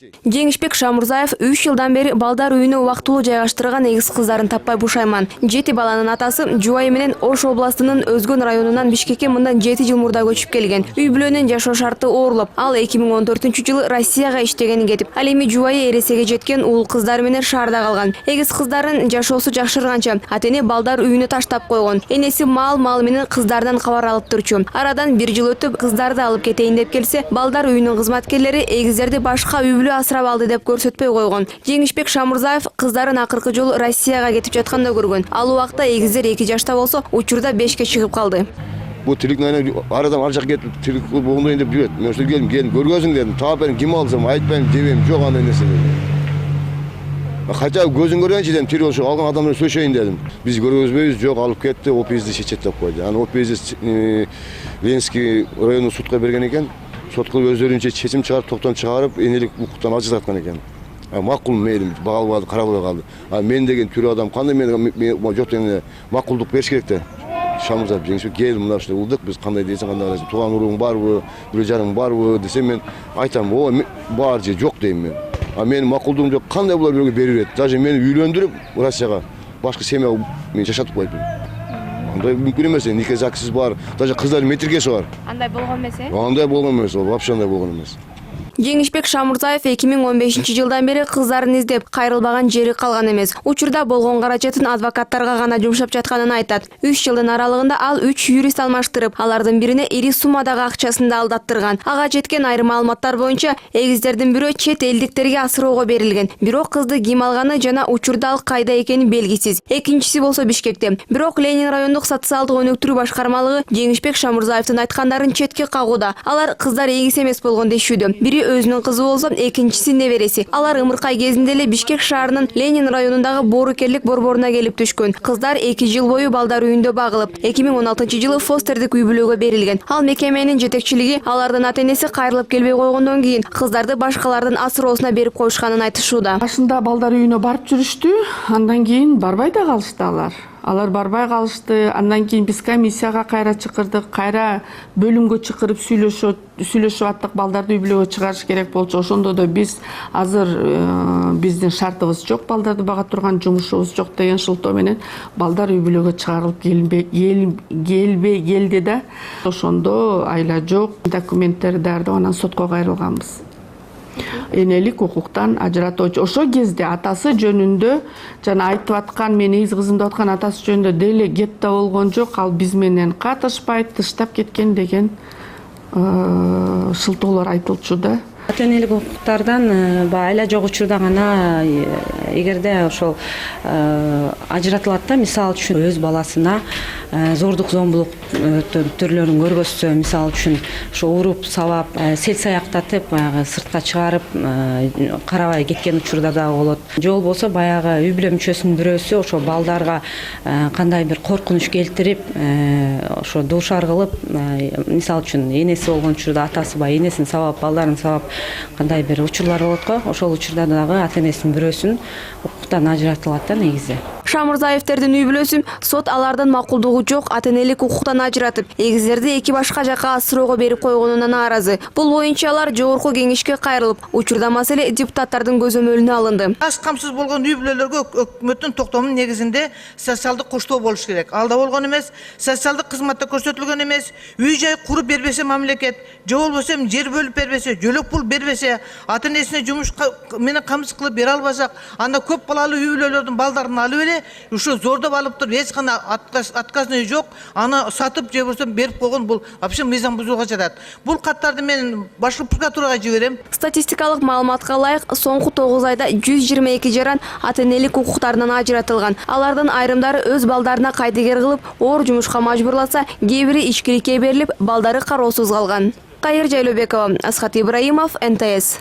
Жеңишбек Шамурзаев 3 жылдан бери балдар үйүнө убактылуу жайгаштырган эгиз кыздарын таппай бушайман. 7 баланын атасы Жубайы менен Ош областынын Өзгөн районунан Бишкекке мындан 7 жыл мурда көчүп келген. Үй бүлөнүн жашоо шарты оорлоп, ал 2014-жылы Россияга иштеген кетип, ал эми Жубайы эресеге жеткен уул кыздар менен шаарда калган. Эгиз кыздарын жашоосу жакшырганча атене балдар үйүнө таштап койгон. Энеси мал менен кыздардан кабар алып турчу. Арадан 1 жыл өтүп, кыздарды алып кетейин деп келсе, балдар үйүнүн кызматкерлери эгиздерди башка үй бүлө асырап алды деп көрсөтпөй койгон. Жеңишбек Шамурзаев кыздарын акыркы жолу Россияга кетип жатканда көргөн. Ал убакта эгиздер 2 жашта болсо, учурда 5ке чыгып калды. Bu tilik nayna aradan arjak getip tilik boğundayın dep жүрөт. Мен ошо gelin көргөзүң дедим. Таап берип ким алсам айтпайм, дебем, жок андай нерсе дедим. Хотя көзүн көргөнчү дедим, тирүү ошо алган адам менен сөйлөшөйүн дедим. Биз көргөзбөйбүз, жок алып кетти, опизди чечет деп койду. Аны опизди Ленинский райондук сотко берген экен. Сотко өздөрүнчө чечим чыгарып, токтон чыгарып, энелик укуктан ажыраткан экен. Макул мейли багалбады, карабай калды. Мен деген тирүү адам кандай мен жок деген макулдук бериш керек да. Шамурзаев Жеңишбек кел мына ушундай улдук, биз кандай дейсиң, кандай карайсың, тууган уруң барбы, бирөө жарың барбы десем, мен айтам, бар же жок дейм мен. Менин макулдугум жок, кандай булар бирөөгө берип берет. Даже мени үйлөндүрүп Россияга башка семья мен жашатып коюп. Андай мүмкүн эмес, нике заксыз бар, даже кыздардын метрикеси бар. Андай болгон эмес, Андай болгон эмес, вообще андай болгон эмес. Жеңишбек Шамурзаев 2015-жылдан бери кыздарын издеп кайрылбаган жери калган эмес. Учурда болгон каражатын адвокаттарга гана жумшап жатканын айтат. 3 жылдын аралыгында ал 3 юрист алмаштырып, алардын бирине ири суммадагы акчасын да алдаттырган. Ага жеткен айрым маалыматтар боюнча эгиздердин бирөө чет элдиктерге асыроого берилген. Бирок кызды ким алганы жана учурда ал кайда экени белгисиз. Экинчиси болсо Бишкекте. Бирок Ленин райондук социалдык өнүктүрүү башкармалыгы Жеңишбек Шамурзаевдин айткандарын четке кагууда. Алар кыздар эгиз эмес болгон дешүүдө. Бири өзүнүн кызы болсо, экинчиси небереси. Алар ымыркай кезинде эле Бишкек шаарынын Ленин районундагы Боорукерлик борборуна келип түшкөн. Кыздар 2 жыл бою балдар үйүндө багылып, 2016-жылы фостердик үй бүлөгө берилген. Ал мекеменин жетекчилиги алардын ата-энеси кайрылып келбей койгондон кийин кыздарды башкалардын асыроосуна берип коюшканын айтышууда. Башында балдар үйүнө барып жүрүштү, андан кийин барбай да калышты алар. Алар барбай калышты. Андан кийин биз комиссияга кайра чакырдык, кайра бөлүмгө чакырып сүйлөшүп аттык, балдарды үй бүлөгө чыгарыш керек болчу. Ошондо да биз азыр биздин шартыбыз жок, балдарды бага турган жумушубуз жок деген шылтоо менен балдар үй бүлөгө чыгарылып келбей келди да. Ошондо айла жок, документтери даярдап анан сотко кайрылганбыз. Энелик укуктан ажыратуучу. Ошо кезде атасы жөнүндө жана айтып аткан, мен эгиз кызым деп аткан атасы жөнүндө деле кеп да болгон жок. Ал биз менен катышпайт, тыштап кеткен деген шылтоолор айтылчу да. Ата-энелик укуктардан айла жок учурда гана эгерде ошол ажыратылат да, мисалы үчүн өз баласына зордук зомбулук түрлөрүн көргөзсө, мисалы үчүн ошо уруп сабап, сел саяктатып, баягы сыртка чыгарып карабай кеткен учурда да болот. Же болбосо баягы үй бүлө мүчөсүнүн бирөөсү ошо балдарга кандай бир коркунуч келтирип, ошо дуушар кылып, мисалы үчүн энеси болгон учурда атасы баягы энесин сабап, балдарын сабап кандай бир учурлар болот го, ошол учурда дагы ата-энесинин бирөөсүн укуктан ажыратылат да негизи. Шамурзаевтердин үй бүлөсү сот алардын макулдугу жок ата-энелик укуктан ажыратып, эгиздерди 2 башка жакка асыроого берип койгонуна нааразы. Бул боюнча алар жогорку кеңешке кайрылып, учурда маселе депутаттардын көзөмөлүнө алынды. Аз камсыз болгон үй бүлөлөргө өкмөттүн токтомунун негизинде социалдык коштоо болуш керек. Алда болгон эмес, социалдык кызматта көрсөтүлгөн эмес, үй жай куруп бербесе мамлекет, же болбосо жер бөлүп бербесе, жөлөк пул бербесе, ата-энесине жумуш менен камсыз кылып бере албасак, анда көп балалуу үй бүлөлөрдүн балдарын алып эле ушу зордоп алып туруп, эч кандай отказный жок, аны сатып же болбосо берип койгон, бул вообще мыйзам бузууга жатат. Бул каттарды мен башкы прокуратурага жиберем. Статистикалык маалыматка ылайык, соңку 9 айда 122 жаран ата-энелик укуктарынан ажыратылган. Алардын айрымдары өз балдарына кайдыгер кылып, оор жумушка мажбурласа, кээ бири ичкиликке берилип, балдары кароосуз калган. Кайыр Жайлообекова, Асхат Ибраимов, НТС.